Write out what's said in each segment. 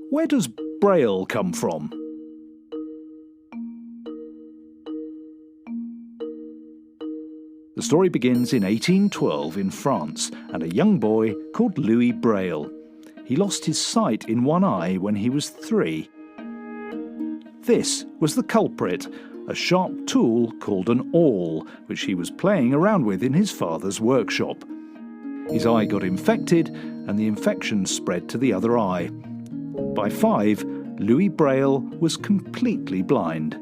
Where does Braille come from? The story begins in 1812 in France and a young boy called Louis Braille. He lost his sight in one eye when he was 3. This was the culprit, a sharp tool called an awl, which he was playing around with in his father's workshop. His eye got infected and the infection spread to the other eye. By 5, Louis Braille was completely blind.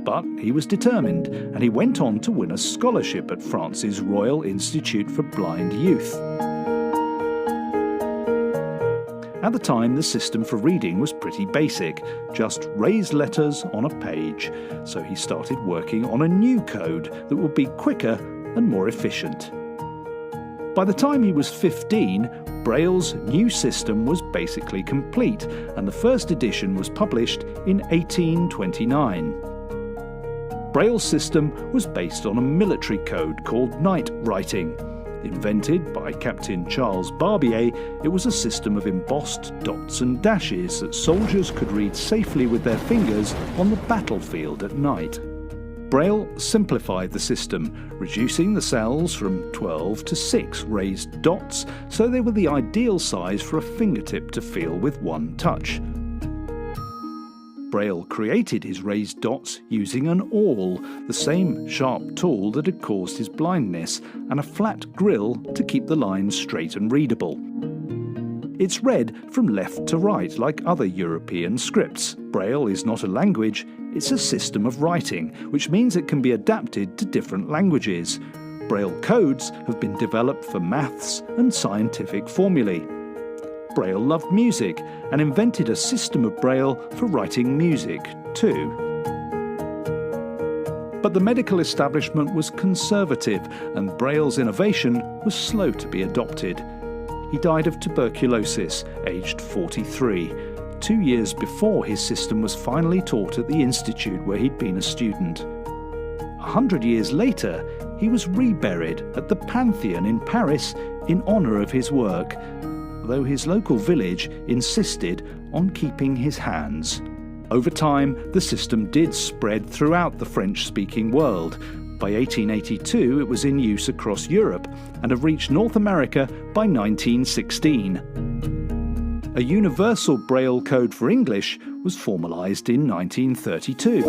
But he was determined, and he went on to win a scholarship at France's Royal Institute for Blind Youth. At the time, the system for reading was pretty basic, just raised letters on a page, so he started working on a new code that would be quicker and more efficient. By the time he was 15, Braille's new system was basically complete, and the first edition was published in 1829. Braille's system was based on a military code called night writing. Invented by Captain Charles Barbier, it was a system of embossed dots and dashes that soldiers could read safely with their fingers on the battlefield at night. Braille simplified the system, reducing the cells from 12 to 6 raised dots, so they were the ideal size for a fingertip to feel with one touch. Braille created his raised dots using an awl, the same sharp tool that had caused his blindness, and a flat grill to keep the lines straight and readable. It's read from left to right like other European scripts. Braille is not a language, it's a system of writing, which means it can be adapted to different languages. Braille codes have been developed for maths and scientific formulae. Braille loved music and invented a system of Braille for writing music too. But the medical establishment was conservative and Braille's innovation was slow to be adopted. He died of tuberculosis, aged 43, 2 years before his system was finally taught at the institute where he'd been a student. 100 years later, he was reburied at the Pantheon in Paris in honour of his work, though his local village insisted on keeping his hands. Over time, the system did spread throughout the French-speaking world. By 1882, it was in use across Europe and had reached North America by 1916. A universal Braille code for English was formalised in 1932.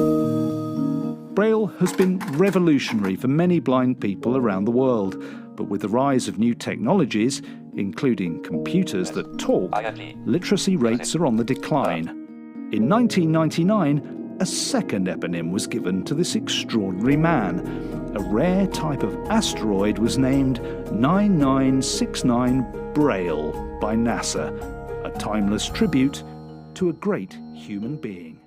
Braille has been revolutionary for many blind people around the world, but with the rise of new technologies, including computers that talk, literacy rates are on the decline. In 1999, a second eponym was given to this extraordinary man. A rare type of asteroid was named 9969 Braille by NASA, a timeless tribute to a great human being.